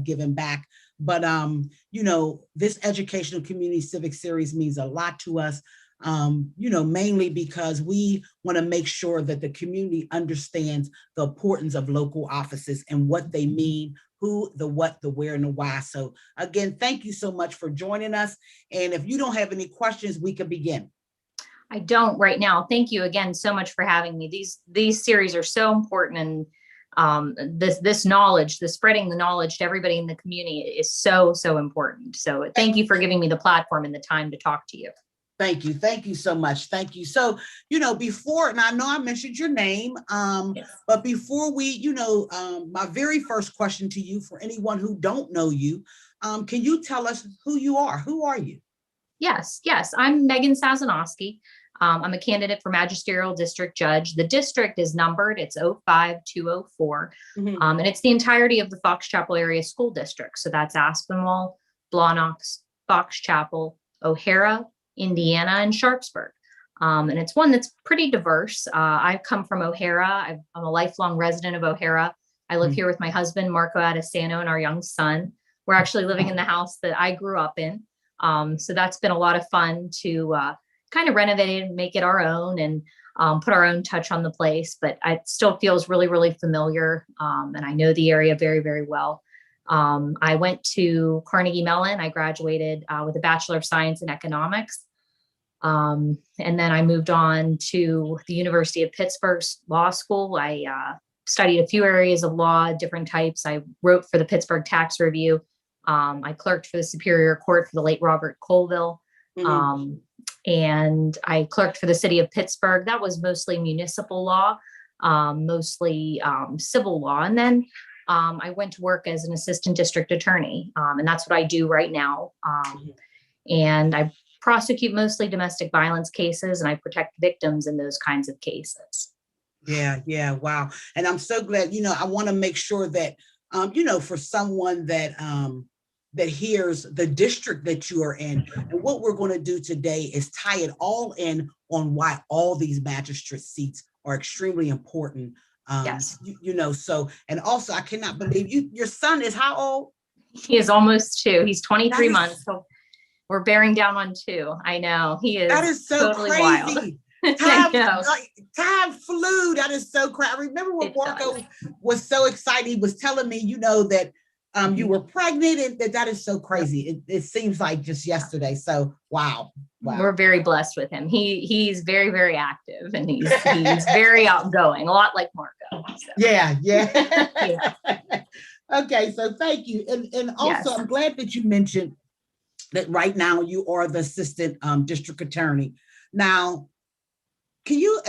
of giving back. But, you know, this educational community civic series means a lot to us, you know, mainly because we want to make sure that the community understands the importance of local offices and what they mean, who, the what, the where, and the why. So again, thank you so much for joining us. And if you don't have any questions, we can begin. I don't right now. Thank you again so much for having me. These series are so important, and this knowledge, the spreading the knowledge to everybody in the community is so important. So thank you for giving me the platform and the time to talk to you. Thank you. Thank you so much. Thank you. So, you know, before, and I know I mentioned your name, Yes. but before we, you know, my very first question to you, for anyone who don't know you, can you tell us who you are? Who are you? Yes. I'm Megan Sasinoski. I'm a candidate for Magisterial District Judge. The district is numbered. It's 05204. And it's the entirety of the Fox Chapel area school district. So that's Aspinwall, Blawnox, Fox Chapel, O'Hara, Indiana, and Sharpsburg. And it's one that's pretty diverse. I come from O'Hara. I'm a lifelong resident of O'Hara. I live here with my husband, Marco Adesano, and our young son. We're actually living in the house that I grew up in. So that's been a lot of fun to kind of renovate it and make it our own, and put our own touch on the place. But it still feels really familiar. And I know the area very well. I went to Carnegie Mellon. I graduated with a Bachelor of Science in Economics. And then I moved on to the University of Pittsburgh's Law School. I studied a few areas of law, different types. I wrote for the Pittsburgh Tax Review. I clerked for the Superior Court for the late Robert Colville. And I clerked for the city of Pittsburgh. That was mostly municipal law, mostly civil law. And then I went to work as an assistant district attorney. And that's what I do right now. And I prosecute mostly domestic violence cases, and I protect victims in those kinds of cases. Yeah. Wow. And I'm so glad, you know, I want to make sure that, you know, for someone that, that hears the district that you are in, and what we're going to do today is tie it all in on why all these magistrate seats are extremely important. Yes. You know, so, and also I cannot believe your son is how old? He is almost 2. He's 23 months. So we're bearing down on 2. I know. He is. That is so totally crazy. Wild. Time flew. That is so crazy. I remember when Marco was so excited. He was telling me, you know, that you were pregnant, and that is so crazy. It seems like just yesterday. So wow. We're very blessed with him. He's very active, and he's very outgoing, a lot like Marco. So. Yeah. Okay, so thank you. And also, yes. I'm glad that you mentioned that right now you are the assistant district attorney. Now, can you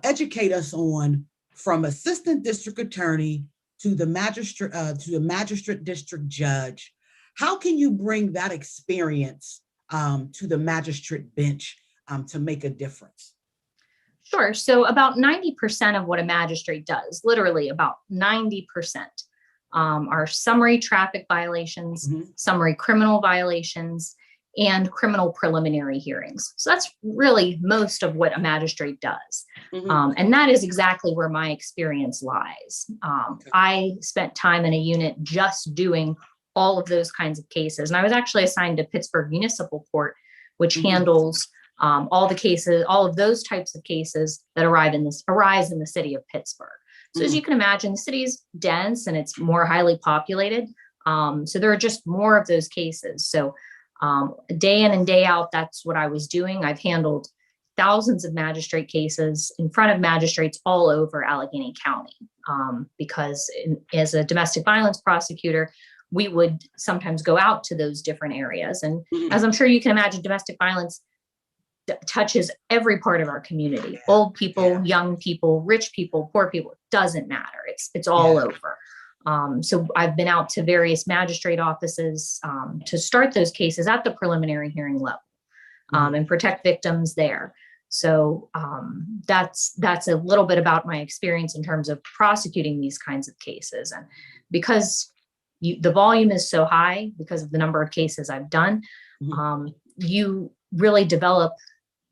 educate us on, from assistant district attorney to the magistrate district judge, how can you bring that experience to the magistrate bench to make a difference? Sure. So about 90% of what a magistrate does, literally about 90%, are summary traffic violations, summary criminal violations, and criminal preliminary hearings. So that's really most of what a magistrate does. And that is exactly where my experience lies. I spent time in a unit just doing all of those kinds of cases. And I was actually assigned to Pittsburgh Municipal Court, which handles all the cases, all of those types of cases that arise in the city of Pittsburgh. So as you can imagine, the city is dense and it's more highly populated. So there are just more of those cases. So day in and day out, that's what I was doing. I've handled thousands of magistrate cases in front of magistrates all over Allegheny County, because as a domestic violence prosecutor, we would sometimes go out to those different areas. And as I'm sure you can imagine, domestic violence touches every part of our community. Old people, young people, rich people, poor people, it doesn't matter. It's all over. So I've been out to various magistrate offices to start those cases at the preliminary hearing level and protect victims there. So that's a little bit about my experience in terms of prosecuting these kinds of cases. And because the volume is so high, because of the number of cases I've done, you really develop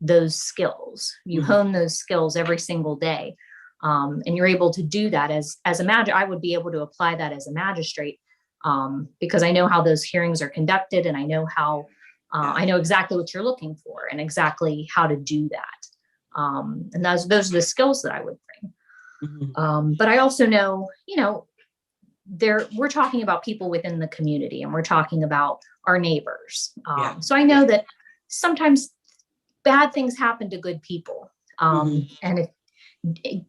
those skills. You hone those skills every single day. And you're able to do that as a magistrate. I would be able to apply that as a magistrate because I know how those hearings are conducted, and I know how, I know exactly what you're looking for and exactly how to do that. And those are the skills that I would bring. But I also know, we're talking about people within the community, and we're talking about our neighbors. So I know that sometimes bad things happen to good people. And if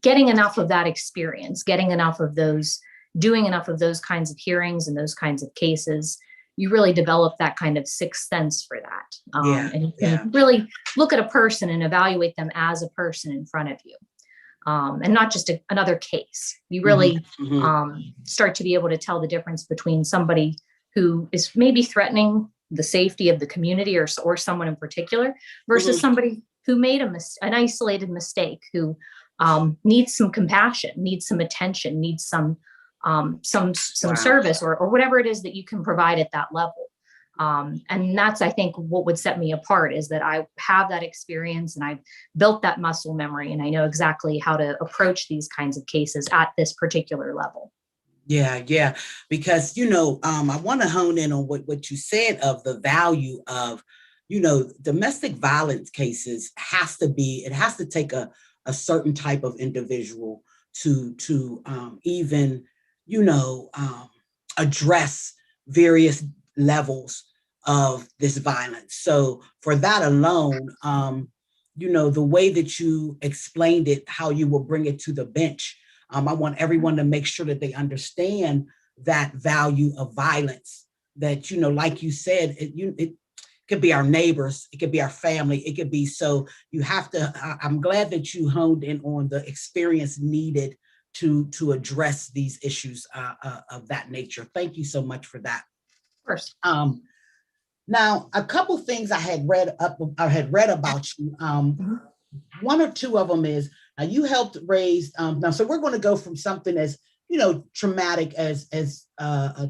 getting enough of that experience, getting enough of those, doing enough of those kinds of hearings and those kinds of cases, you really develop that kind of sixth sense for that. And you can really look at a person and evaluate them as a person in front of you. And not just another case. You really start to be able to tell the difference between somebody who is maybe threatening the safety of the community or someone in particular versus somebody who made an isolated mistake, who needs some compassion, needs some attention, needs some service or whatever it is that you can provide at that level. And that's, I think, what would set me apart, is that I have that experience and I've built that muscle memory, and I know exactly how to approach these kinds of cases at this particular level. Yeah. Because, I want to hone in on what you said of the value of, domestic violence cases it has to take a certain type of individual to even, address various levels of this violence. So for that alone, the way that you explained it, how you will bring it to the bench, I want everyone to make sure that they understand that value of violence, that, like you said, it could be our neighbors, it could be our family, it could be, so you have to, I'm glad that you honed in on the experience needed to address these issues of that nature. Thank you so much for that. Of course. Now, a couple things I had read about you. One or two of them is you helped raise. Now, so we're going to go from something as traumatic as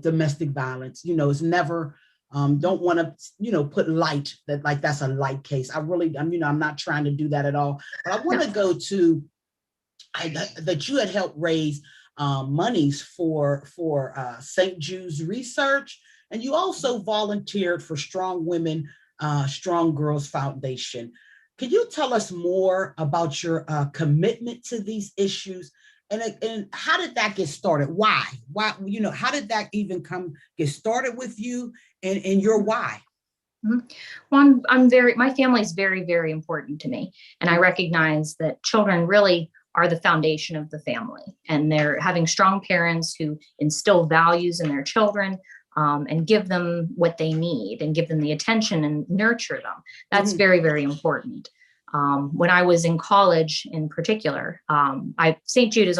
domestic violence. It's never. Don't want to put light that like that's a light case. I'm not trying to do that at all. But I want to go to that you had helped raise monies for St. Jude's research. And you also volunteered for Strong Women, Strong Girls Foundation. Can you tell us more about your commitment to these issues, and how did that get started? Why? How did that even get started with you, and your why? Well, my family is very, very important to me. And I recognize that children really are the foundation of the family, and they're having strong parents who instill values in their children, and give them what they need and give them the attention and nurture them. That's very, very important. When I was in college in particular, St. Jude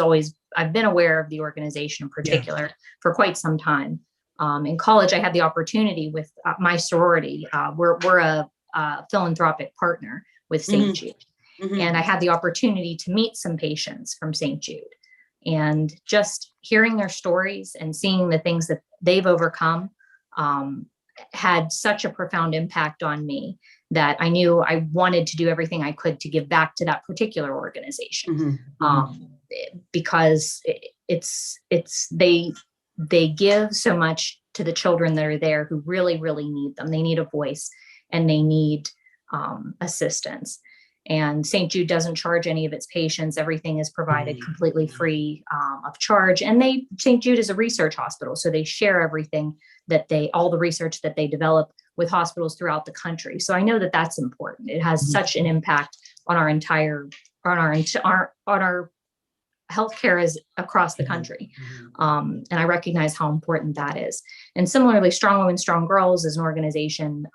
I've been aware of the organization in particular for quite some time. In college, I had the opportunity with my sorority. We're a philanthropic partner with St. Jude. And I had the opportunity to meet some patients from St. Jude. And just hearing their stories and seeing the things that they've overcome had such a profound impact on me that I knew I wanted to do everything I could to give back to that particular organization. Because they give so much to the children that are there who really, really need them. They need a voice and they need assistance. And St. Jude doesn't charge any of its patients. Everything is provided completely free of charge. And St. Jude is a research hospital, so they share everything all the research that they develop with hospitals throughout the country. So I know that that's important. It has such an impact on our healthcare is across the country. And I recognize how important that is. And similarly, Strong Women, Strong Girls is an organization.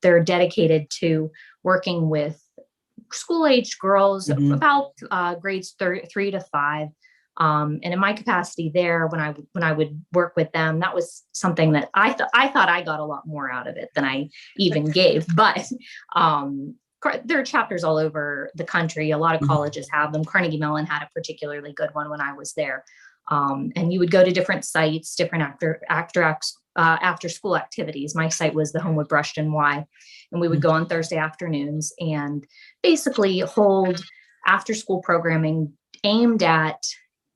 They're dedicated to working with school-aged girls about grades 3 to 5. And in my capacity there, when I would work with them, that was something that I thought I got a lot more out of it than I even gave. But there are chapters all over the country. A lot of colleges have them. Carnegie Mellon had a particularly good one when I was there. And you would go to different sites, different after school activities. My site was the Homewood Brushton Y, and we would go on Thursday afternoons and basically hold after school programming aimed at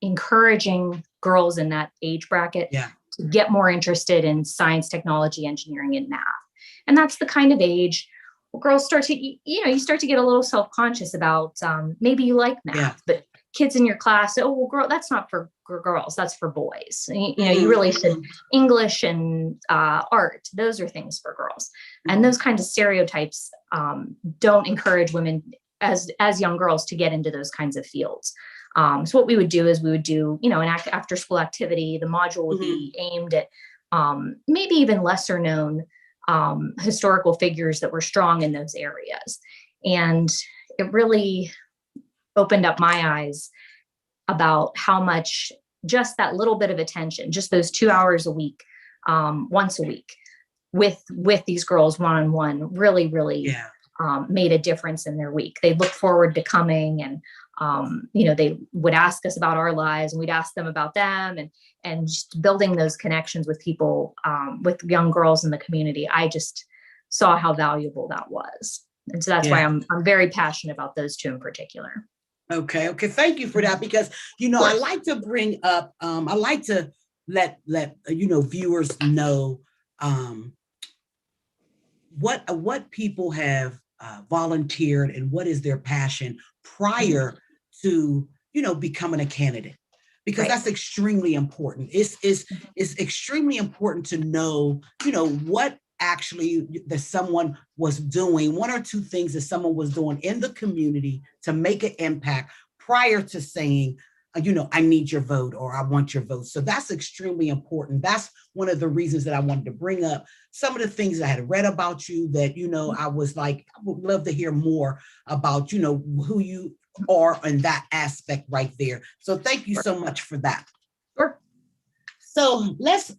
encouraging girls in that age bracket to get more interested in science, technology, engineering, and math. And that's the kind of age where girls start to, you start to get a little self-conscious about maybe you like math, but kids in your class, oh, well, girl, that's not for girls, that's for boys. You really should, English and art, those are things for girls. And those kinds of stereotypes don't encourage women as young girls to get into those kinds of fields. So what we would do is we would do, an after school activity. The module would be aimed at maybe even lesser known historical figures that were strong in those areas. And it really opened up my eyes about how much just that little bit of attention, just those 2 hours a week, once a week with these girls one-on-one really made a difference in their week. They looked forward to coming, and they would ask us about our lives, and we'd ask them about them, and just building those connections with people, with young girls in the community. I just saw how valuable that was. And so that's why I'm very passionate about those two in particular. Okay. Thank you for that, because, I like to bring up, I like to let viewers know what people have volunteered and what is their passion prior to, becoming a candidate, because that's extremely important. It's extremely important to know, what actually that someone was doing, one or two things that someone was doing in the community to make an impact prior to saying, I need your vote or I want your vote. So that's extremely important. That's one of the reasons that I wanted to bring up some of the things I had read about you that, I was like, I would love to hear more about, who you are in that aspect right there. So thank you so much for that. Sure. So let's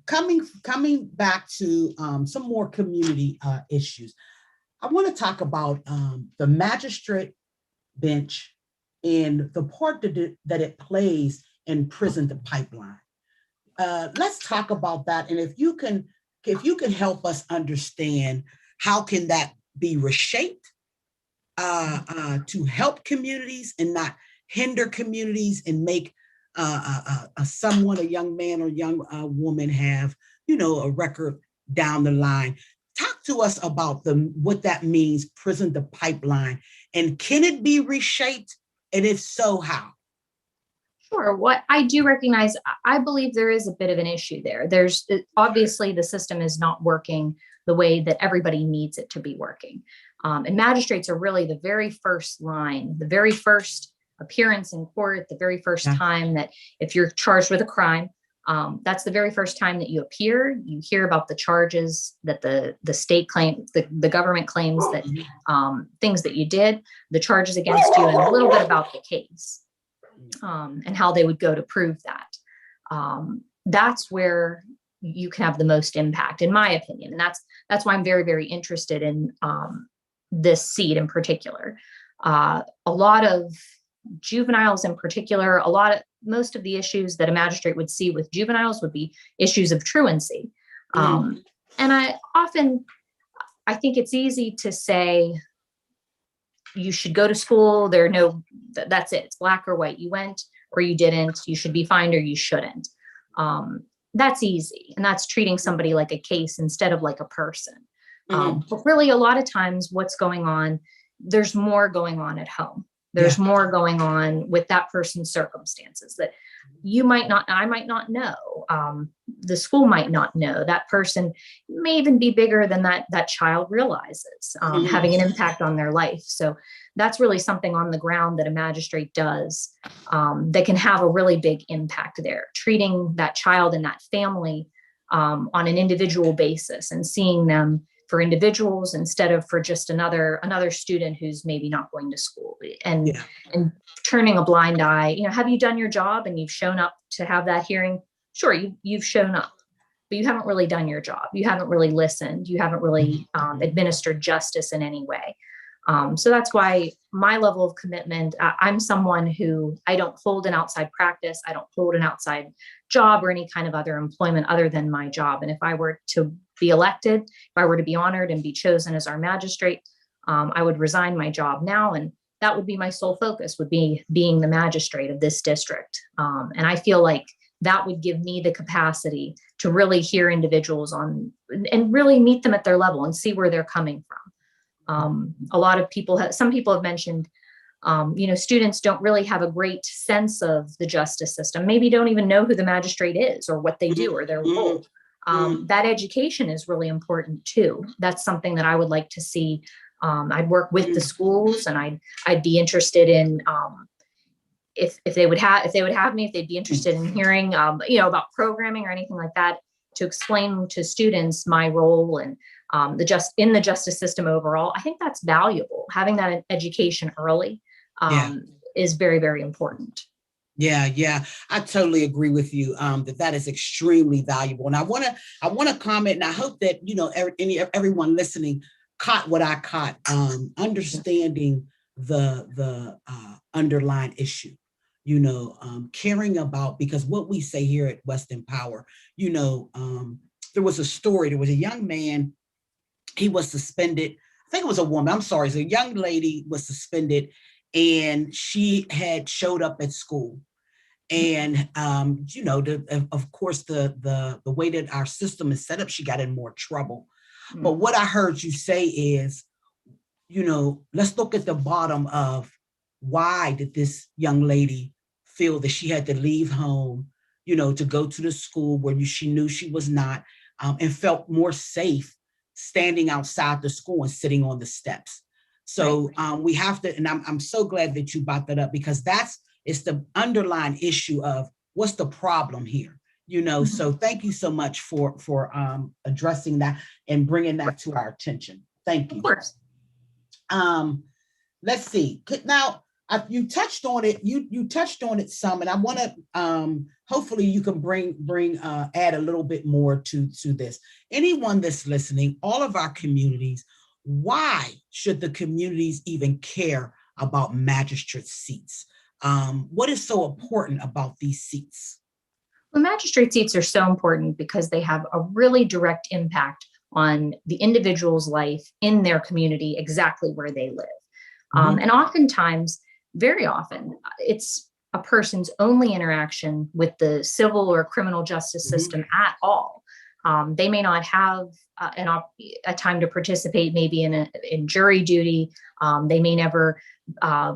coming back to some more community issues. I want to talk about the magistrate bench and the part that it plays in prison to pipeline. Let's talk about that, and if you can help us understand how can that be reshaped to help communities and not hinder communities and make someone, a young man or young woman have, a record down the line. Talk to us about what that means, prison to pipeline, and can it be reshaped? And if so, how? Sure. What I do recognize, I believe there is a bit of an issue there. There's obviously the system is not working the way that everybody needs it to be working. And magistrates are really the very first line, the very first appearance in court, the very first time that if you're charged with a crime, that's the very first time that you appear. You hear about the charges that the state claims, the government claims that things that you did, the charges against you, and a little bit about the case and how they would go to prove that. That's where you can have the most impact, in my opinion. And that's why I'm very, very interested in this seat in particular. A lot of juveniles in particular, most of the issues that a magistrate would see with juveniles would be issues of truancy. And I think it's easy to say, you should go to school. That's it. It's black or white. You went or you didn't. You should be fined or you shouldn't. That's easy. And that's treating somebody like a case instead of like a person. But really, a lot of times what's going on, there's more going on at home. There's more going on with that person's circumstances that I might not know. The school might not know. That person may even be bigger than that child realizes, having an impact on their life. So that's really something on the ground that a magistrate does that can have a really big impact there, treating that child and that family on an individual basis and seeing them for individuals instead of for just another student who's maybe not going to school, and turning a blind eye. Have you done your job and you've shown up to have that hearing? Sure, you've shown up, but you haven't really done your job. You haven't really listened. You haven't really administered justice in any way. So that's why my level of commitment, I'm someone who I don't hold an outside practice. I don't hold an outside job or any kind of other employment other than my job. And if I were to be elected, if I were to be honored and be chosen as our magistrate, I would resign my job now. And that would be my sole focus, would be being the magistrate of this district. And I feel like that would give me the capacity to really hear individuals and really meet them at their level and see where they're coming from. A lot of people, some people have mentioned, students don't really have a great sense of the justice system, maybe don't even know who the magistrate is or what they do or their role. That education is really important too. That's something that I would like to see. I'd work with the schools, and I'd be interested in, if they would have me, if they'd be interested in hearing, about programming or anything like that, to explain to students my role and in the justice system overall. I think that's valuable. Having that education early is very, very important. Yeah, I totally agree with you, that is extremely valuable. And I want to comment, and I hope that, everyone listening caught what I caught, understanding the underlying issue, caring about, because what we say here at Western Power, there was a story, there was a young man, he was suspended. I think it was a woman, I'm sorry. So a young lady was suspended, and she had showed up at school. And, of course, the way that our system is set up, she got in more trouble. But what I heard you say is, let's look at the bottom of, why did this young lady feel that she had to leave home, to go to the school where she knew she was not, and felt more safe standing outside the school and sitting on the steps. So we have to, and I'm so glad that you brought that up, because it's the underlying issue of what's the problem here, So thank you so much for addressing that and bringing that to our attention. Thank you. Of course. Let's see. Now, you touched on it. You touched on it some, and I want to hopefully you can add a little bit more to this. Anyone that's listening, all of our communities, why should the communities even care about magistrate seats? What is so important about these seats? Well, magistrate seats are so important because they have a really direct impact on the individual's life in their community, exactly where they live. And oftentimes, very often, it's a person's only interaction with the civil or criminal justice system at all. They may not have a time to participate maybe in jury duty. They may never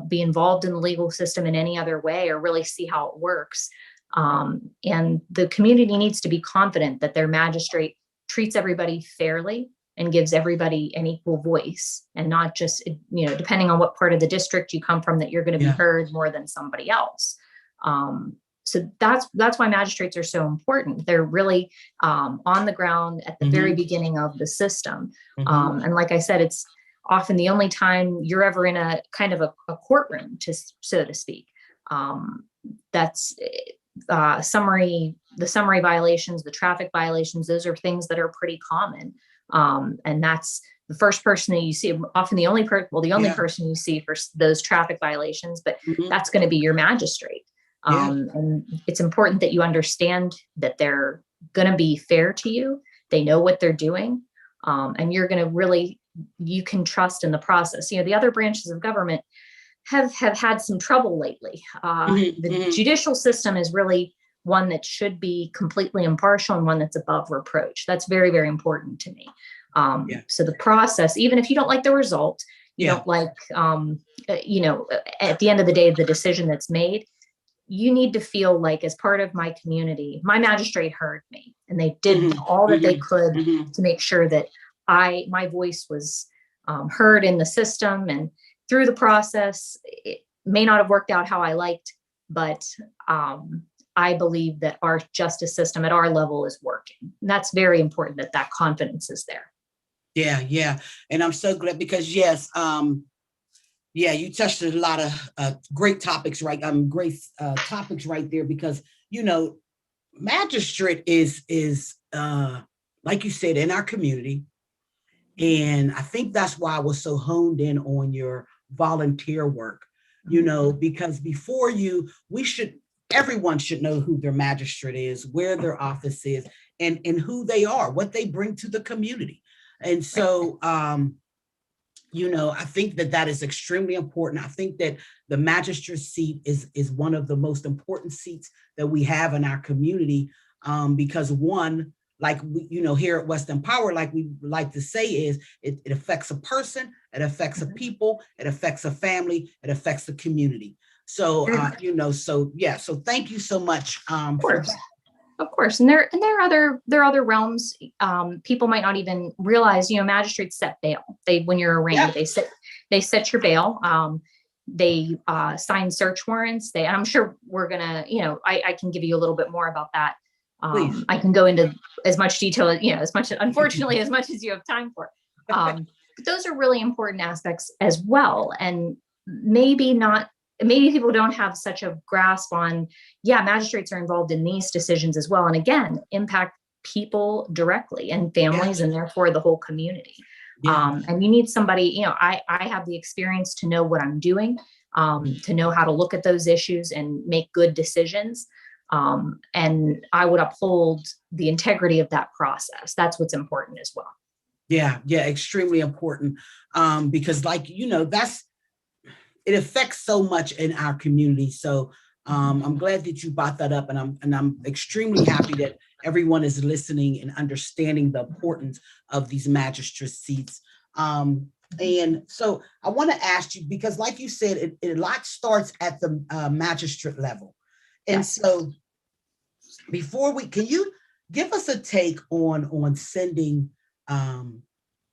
be involved in the legal system in any other way or really see how it works. And the community needs to be confident that their magistrate treats everybody fairly and gives everybody an equal voice, and not just, depending on what part of the district you come from, that you're going to be heard more than somebody else. So that's why magistrates are so important. They're really on the ground at the very beginning of the system. And like I said, it's often the only time you're ever in a kind of a courtroom, so to speak. That's the summary violations, the traffic violations. Those are things that are pretty common. And that's the first person that you see, often the only person you see for those traffic violations, but that's going to be your magistrate. And it's important that you understand that they're going to be fair to you. They know what they're doing. And you're going to you can trust in the process. The other branches of government have had some trouble lately. The judicial system is really one that should be completely impartial and one that's above reproach. That's very, very important to me. So the process, even if you don't like the result, you don't like, at the end of the day, the decision that's made, you need to feel like, as part of my community, my magistrate heard me, and they did all that they could to make sure that my voice was heard in the system. And through the process, it may not have worked out how I liked, but I believe that our justice system at our level is working. And that's very important, that confidence is there. Yeah. And I'm so glad, because you touched a lot of great topics, right? Great topics right there, because, magistrate is like you said, in our community. And I think that's why I was so honed in on your volunteer work, because before everyone should know who their magistrate is, where their office is, and who they are, what they bring to the community. And so, I think that is extremely important. I think that the magistrate seat is one of the most important seats that we have in our community, because one, like we, here at Western Power, like we like to say, is it affects a person, it affects a people, it affects a family, it affects the community. So, so thank you so much for that. Of course, and there are other realms. People might not even realize, magistrates set bail. When you're arraigned, they set your bail. They sign search warrants. I'm sure we're gonna, I can give you a little bit more about that. I can go into as much detail, as much, unfortunately, as much as you have time for. But those are really important aspects as well, and maybe people don't have such a grasp on, magistrates are involved in these decisions as well. And again, impact people directly and families, and therefore the whole community. And you need somebody, I have the experience to know what I'm doing, to know how to look at those issues and make good decisions. And I would uphold the integrity of that process. That's what's important as well. Yeah, extremely important. Because it affects so much in our community. So I'm glad that you brought that up, and I'm extremely happy that everyone is listening and understanding the importance of these magistrate seats. And so I want to ask you, because like you said, a lot starts at the magistrate level. And so can you give us a take on sending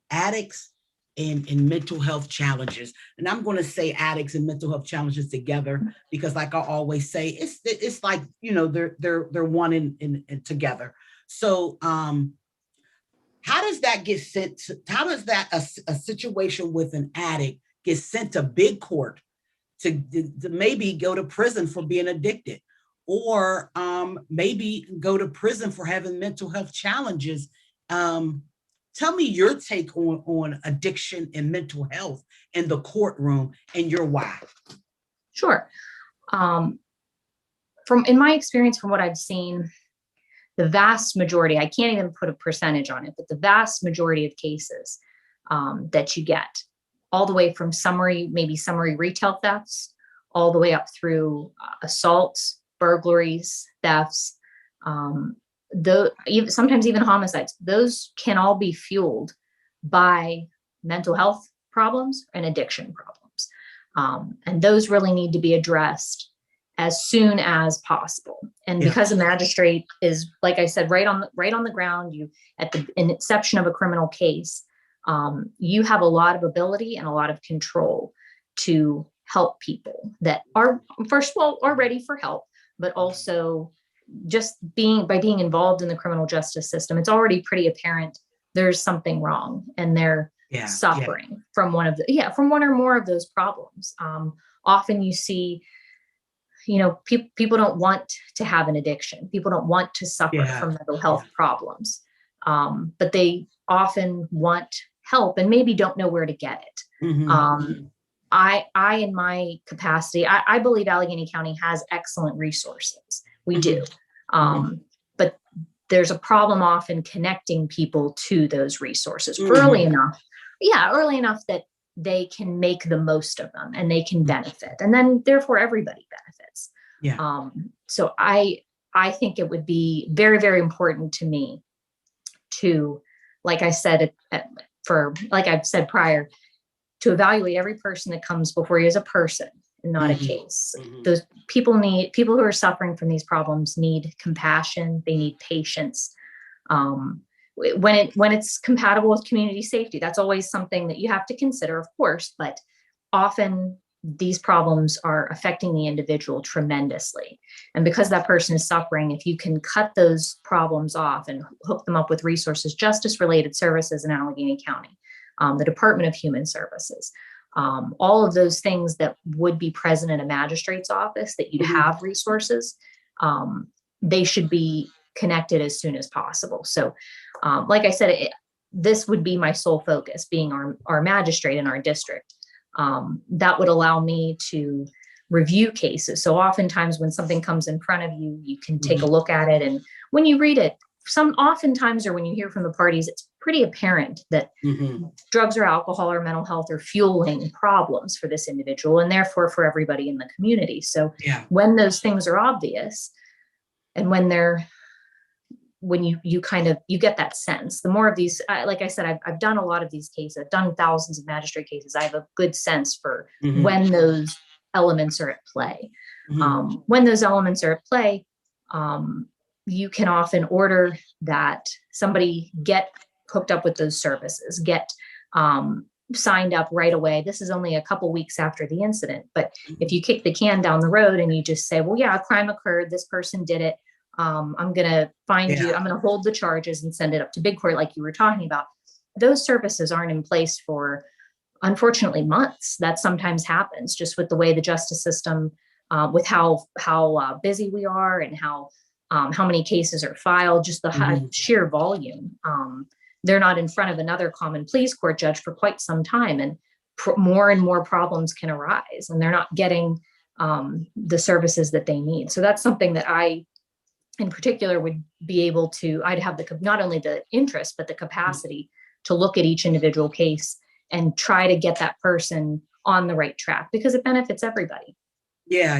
addicts and mental health challenges? And I'm going to say addicts and mental health challenges together, because like I always say, it's like, they're one in together. So how does that get sent to, how does that a situation with an addict get sent to big court to maybe go to prison for being addicted, or maybe go to prison for having mental health challenges? Tell me your take on addiction and mental health in the courtroom and your why. Sure. In my experience, from what I've seen, the vast majority, I can't even put a percentage on it, but the vast majority of cases that you get, all the way from summary retail thefts, all the way up through assaults, burglaries, thefts, sometimes even homicides, those can all be fueled by mental health problems and addiction problems. And those really need to be addressed as soon as possible. And because a magistrate is, like I said, right on the ground, at the inception of a criminal case, you have a lot of ability and a lot of control to help people that are, first of all, are ready for help, but also just by being involved in the criminal justice system, it's already pretty apparent there's something wrong, and they're suffering from one or more of those problems. Often you see, people don't want to have an addiction. People don't want to suffer from mental health problems, but they often want help and maybe don't know where to get it. Mm-hmm. I, in my capacity, I believe Allegheny County has excellent resources. We do. But there's a problem often connecting people to those resources early enough that they can make the most of them and they can benefit. And then therefore everybody benefits. So I think it would be very, very important to me to, like I said, like I've said prior, to evaluate every person that comes before you as a person and not a case. Those people who are suffering from these problems need compassion. They need patience. When it's compatible with community safety, that's always something that you have to consider, of course, but often these problems are affecting the individual tremendously. And because that person is suffering, if you can cut those problems off and hook them up with resources, justice-related services in Allegheny County, the Department of Human Services, all of those things that would be present in a magistrate's office, that you'd have resources, they should be connected as soon as possible. So like I said, this would be my sole focus, being our magistrate in our district. That would allow me to review cases. So oftentimes when something comes in front of you, you can take a look at it. And when you read it, oftentimes, or when you hear from the parties, it's pretty apparent that drugs or alcohol or mental health are fueling problems for this individual and therefore for everybody in the community. So when those things are obvious, and when you get that sense, the more of these, like I said, I've done a lot of these cases, I've done thousands of magistrate cases. I have a good sense for when those elements are at play. When those elements are at play, you can often order that somebody get hooked up with those services, get signed up right away. This is only a couple weeks after the incident. But if you kick the can down the road and you just say, well, yeah, a crime occurred, this person did it, I'm going to find you, I'm going to hold the charges and send it up to big court like you were talking about. Those services aren't in place for, unfortunately, months. That sometimes happens just with the way the justice system, with how busy we are and how many cases are filed, just the sheer volume. They're not in front of another common pleas court judge for quite some time, and more and more problems can arise, and they're not getting the services that they need. So that's something that I, in particular, would be able to, I'd have not only the interest, but the capacity to look at each individual case and try to get that person on the right track, because it benefits everybody. Yeah.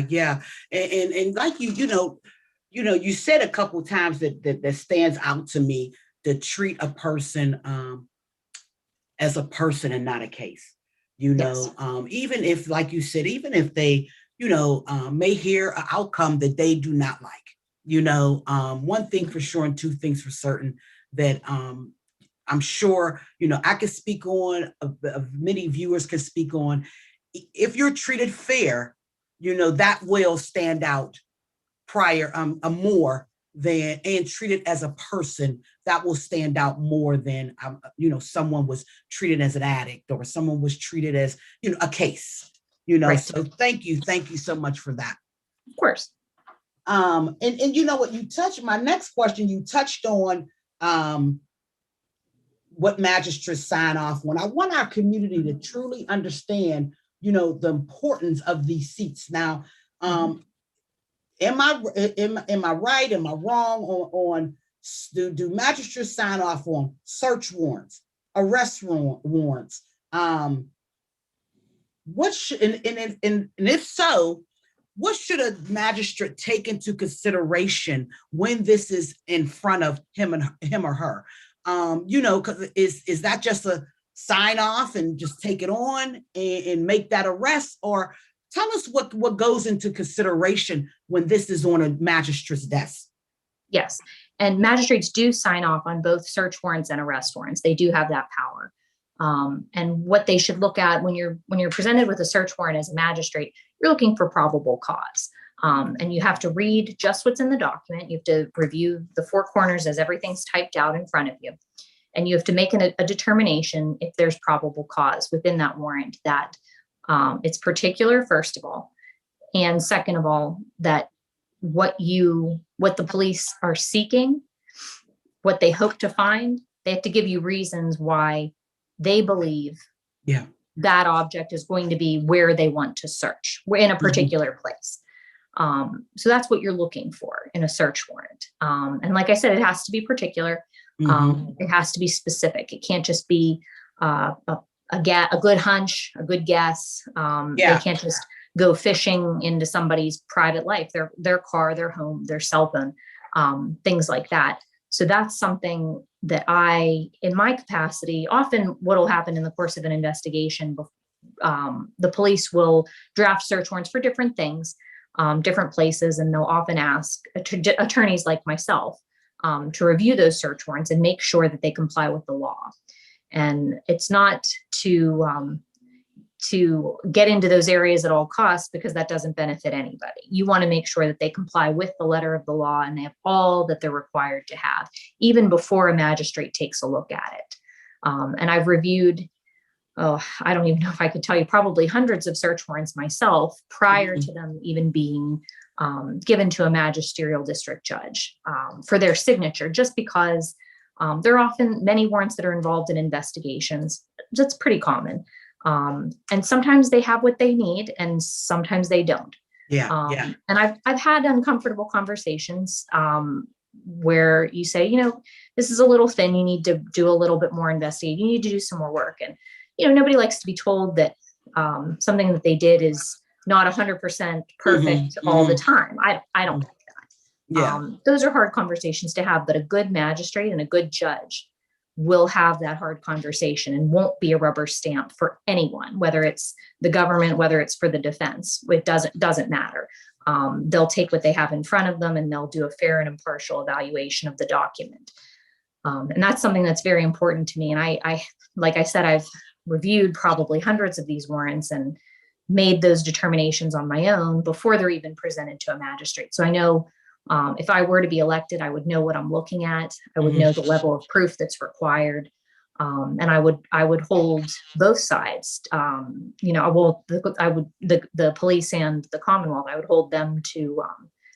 And like you said a couple of times that stands out to me, to treat a person as a person and not a case. Even if, like you said, even if they, may hear an outcome that they do not like. One thing for sure and two things for certain that I'm sure, I could speak on, many viewers can speak on. If you're treated fair, that will stand out more than, and treated as a person, that will stand out more than, someone was treated as an addict or someone was treated as, a case, right. So thank you so much for that. Of course. And you know what, my next question, you touched on what magistrates sign off on. I want our community to truly understand, the importance of these seats. Now, am I right? Am I wrong on do magistrates sign off on search warrants, arrest warrants? What should, and if so, what should a magistrate take into consideration when this is in front of him or her? Because is that just a sign off and just take it on and make that arrest? Or tell us what goes into consideration when this is on a magistrate's desk. Yes, and magistrates do sign off on both search warrants and arrest warrants. They do have that power. And what they should look at when you're presented with a search warrant as a magistrate, you're looking for probable cause. And you have to read just what's in the document. You have to review the four corners as everything's typed out in front of you. And you have to make a determination if there's probable cause within that warrant that it's particular, first of all. And second of all, that what the police are seeking, what they hope to find, they have to give you reasons why they believe that object is going to be where they want to search. We're in a particular place. So that's what you're looking for in a search warrant. And like I said, it has to be particular. It has to be specific. It can't just be a good hunch, a good guess. They can't just go fishing into somebody's private life, their car, their home, their cell phone, things like that. So that's something that in my capacity, often what will happen in the course of an investigation, the police will draft search warrants for different things, different places, and they'll often ask attorneys like myself to review those search warrants and make sure that they comply with the law. And it's not to get into those areas at all costs, because that doesn't benefit anybody. You want to make sure that they comply with the letter of the law and they have all that they're required to have, even before a magistrate takes a look at it. And I've reviewed, I don't even know if I could tell you, probably hundreds of search warrants myself prior to them even being given to a magisterial district judge for their signature, just because there are often many warrants that are involved in investigations. That's pretty common. And sometimes they have what they need and sometimes they don't. And I've had uncomfortable conversations where you say, this is a little thin, you need to do a little bit more investigating, you need to do some more work. And, nobody likes to be told that something that they did is not 100% perfect all the time. I don't like that. Yeah. Those are hard conversations to have, but a good magistrate and a good judge will have that hard conversation and won't be a rubber stamp for anyone, whether it's the government, whether it's for the defense. It doesn't matter. They'll take what they have in front of them and they'll do a fair and impartial evaluation of the document. And that's something that's very important to me. And I like I said, I've reviewed probably hundreds of these warrants and made those determinations on my own before they're even presented to a magistrate. So I know if I were to be elected, I would know what I'm looking at. I would know the level of proof that's required. And I would hold both sides. The police and the Commonwealth, I would hold them to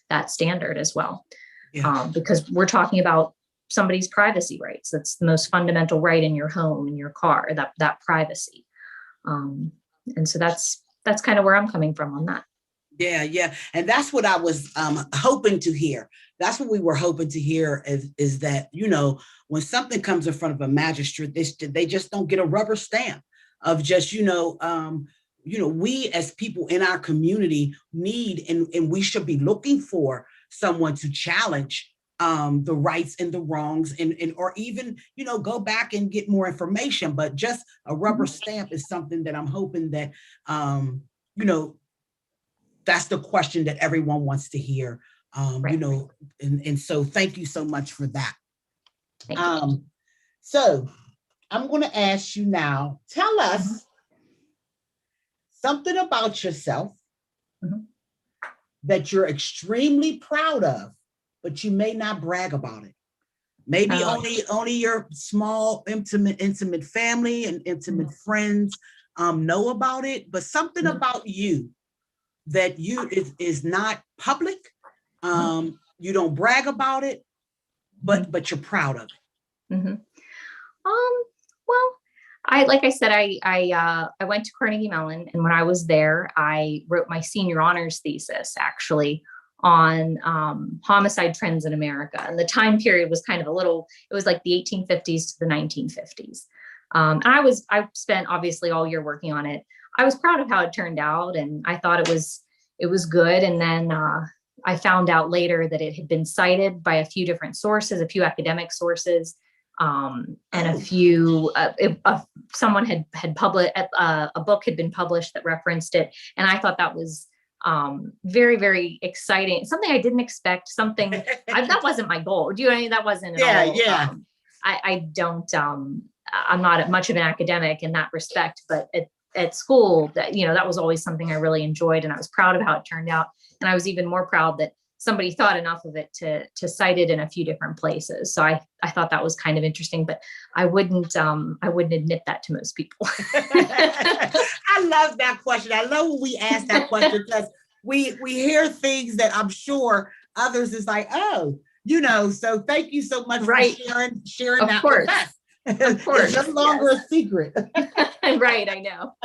that standard as well. Yeah. Because we're talking about somebody's privacy rights. That's the most fundamental right in your home, in your car, that privacy. And so that's kind of where I'm coming from on that. Yeah, yeah. And that's what I was hoping to hear. That's what we were hoping to hear is that, when something comes in front of a magistrate, they just don't get a rubber stamp of just, we as people in our community need, and we should be looking for someone to challenge the rights and the wrongs and or even, go back and get more information. But just a rubber stamp is something that I'm hoping that, that's the question that everyone wants to hear, right. And so thank you so much for that. So I'm going to ask you now, tell us something about yourself that you're extremely proud of, but you may not brag about it. Maybe only your small, intimate family and intimate friends know about it, but something about you that is not public. You don't brag about it, but you're proud of it. Well, like I said, I went to Carnegie Mellon, and when I was there, I wrote my senior honors thesis actually on homicide trends in America. And the time period was kind of it was like the 1850s to the 1950s. And I spent obviously all year working on it. I was proud of how it turned out, and I thought it was good. And then I found out later that it had been cited by a few different sources, a few academic sources, and a few. Someone had published a book had been published that referenced it, and I thought that was very, very exciting. Something I didn't expect. Something that wasn't my goal. Do you know what I mean? That wasn't at all. Yeah. I don't. I'm not much of an academic in that respect, but at school, that was always something I really enjoyed, and I was proud of how it turned out. And I was even more proud that somebody thought enough of it to cite it in a few different places. So I thought that was kind of interesting, but I wouldn't admit that to most people. I love that question. I love when we ask that question because we hear things that I'm sure others is like, so thank you so much for sharing that with us. Of course. It's no longer a secret. Right, I know.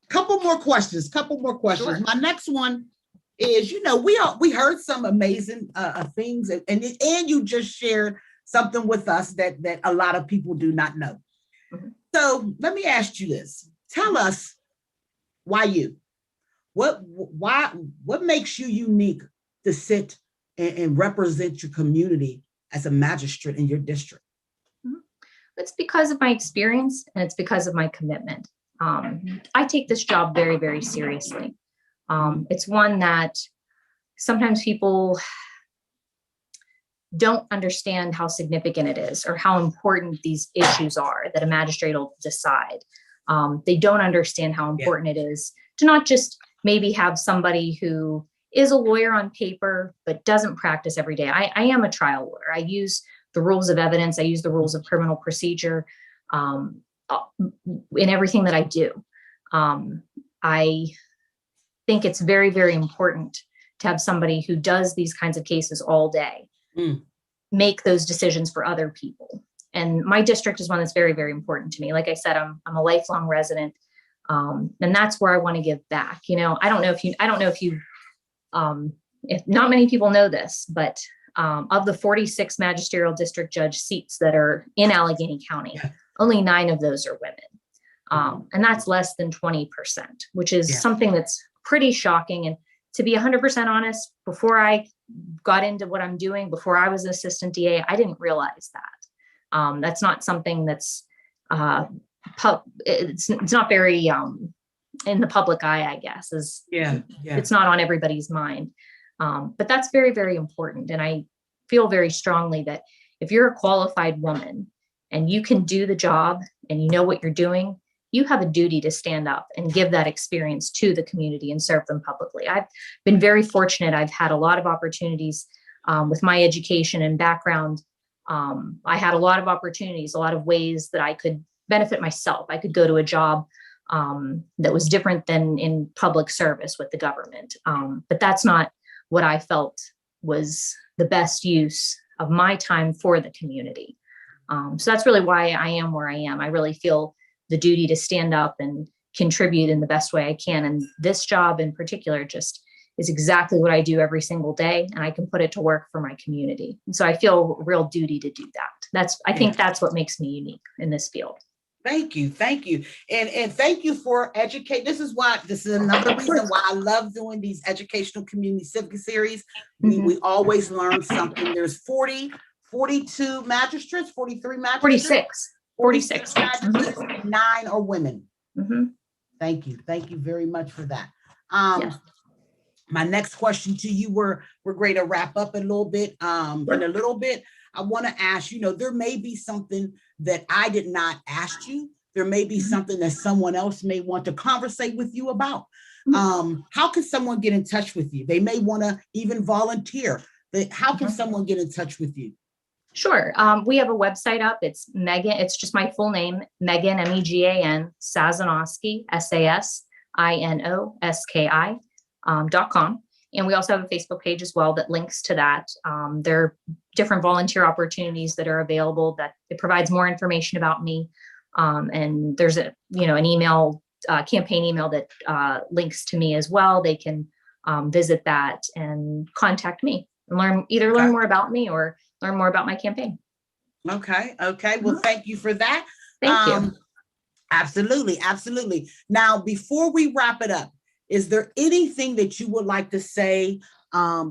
Couple more questions. Sure. My next one is, we heard some amazing things, and you just shared something with us that a lot of people do not know. So let me ask you this. Tell us why you. What makes you unique to sit and represent your community as a magistrate in your district? It's because of my experience, and it's because of my commitment. I take this job very, very seriously. It's one that sometimes people don't understand how significant it is or how important these issues are that a magistrate will decide. They don't understand how important it is to not just maybe have somebody who is a lawyer on paper, but doesn't practice every day. I am a trial lawyer. I use the rules of evidence. I use the rules of criminal procedure in everything that I do. I think it's very, very important to have somebody who does these kinds of cases all day, make those decisions for other people. And my district is one that's very, very important to me. Like I said, I'm a lifelong resident, and that's where I want to give back. I don't know if you if not many people know this, but of the 46 magisterial district judge seats that are in Allegheny County, only 9 of those are women. And that's less than 20%, which is something that's pretty shocking. And to be 100% honest, before I got into what I'm doing, before I was an assistant DA, I didn't realize that. That's not something that's, it's not very in the public eye, I guess, it's not on everybody's mind. But that's very, very important. And I feel very strongly that if you're a qualified woman and you can do the job and you know what you're doing, you have a duty to stand up and give that experience to the community and serve them publicly. I've been very fortunate. I've had a lot of opportunities with my education and background. I had a lot of opportunities, a lot of ways that I could benefit myself. I could go to a job that was different than in public service with the government. But that's not what I felt was the best use of my time for the community. So that's really why I am where I am. I really feel the duty to stand up and contribute in the best way I can. And this job in particular just is exactly what I do every single day. And I can put it to work for my community. And so I feel a real duty to do that. I think that's what makes me unique in this field. Thank you. Thank you. And thank you for educating. This is another reason why I love doing these educational community civic series. We always learn something. There's 42 magistrates, 43 magistrates. 46 magistrates, 9 are women. Thank you. Thank you very much for that. My next question to you, we're going to wrap up in a little bit. In a little bit, I want to ask, there may be something that I did not ask you. There may be something that someone else may want to conversate with you about. How can someone get in touch with you? They may want to even volunteer. How can someone get in touch with you? Sure. We have a website up. It's Megan. It's just my full name, Megan, Megan, Sasinoski, SASINOSKI.com. And we also have a Facebook page as well that links to that. There are different volunteer opportunities that are available that it provides more information about me. And there's an email, campaign email that links to me as well. They can visit that and contact me and learn more about me or learn more about my campaign. Okay. Well, thank you for that. Thank you. Absolutely. Absolutely. Now, before we wrap it up, is there anything that you would like to say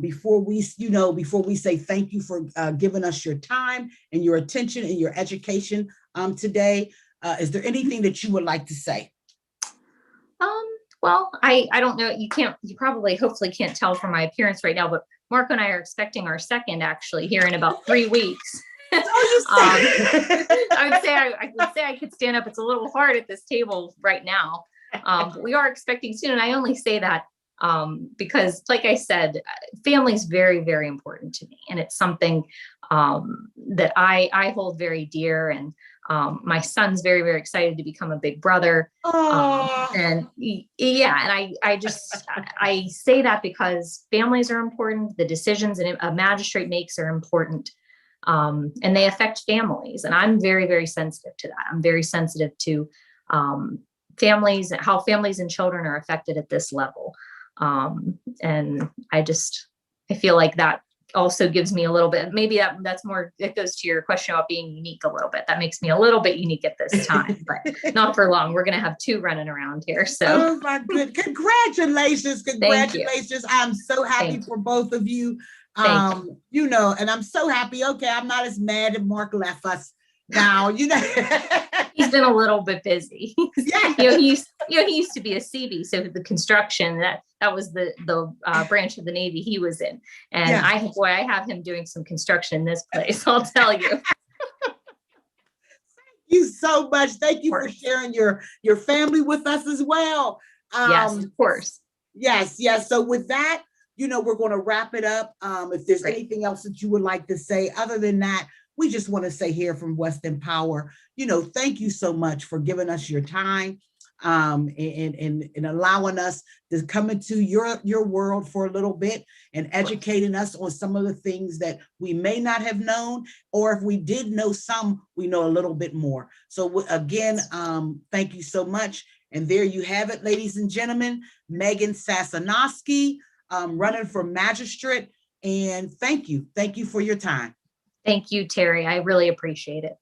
before we say thank you for giving us your time and your attention and your education today? Is there anything that you would like to say? Well, I don't know. You hopefully can't tell from my appearance right now, but Marco and I are expecting our second actually here in about 3 weeks. I would say I could stand up. It's a little hard at this table right now. But we are expecting soon. And I only say that because, like I said, family is very, very important to me. And it's something that I hold very dear. And my son's very, very excited to become a big brother. And I say that because families are important. The decisions a magistrate makes are important. And they affect families. And I'm very, very sensitive to that. I'm very sensitive to families, how families and children are affected at this level. And I feel like that also gives me a little bit, maybe that's more, it goes to your question about being unique a little bit. That makes me a little bit unique at this time, but not for long. We're going to have 2 running around here. So, oh my goodness. Congratulations. I'm so happy for both of you. And I'm so happy. Okay. I'm not as mad at Mark left us now, He's been a little bit busy. He used to be a CB, so the construction that was the branch of the Navy he was in, and I have him doing some construction in this place. I'll tell you. Thank you so much. Thank you for sharing your family with us as well. Yes, of course. Yes. So with that, we're going to wrap it up. If there's anything else that you would like to say, other than that, we just want to say here from West Empower, thank you so much for giving us your time and allowing us to come into your world for a little bit and educating us on some of the things that we may not have known, or if we did know some, we know a little bit more. So again, thank you so much. And there you have it, ladies and gentlemen, Megan Sasinoski, running for magistrate. And thank you. Thank you for your time. Thank you, Terry. I really appreciate it.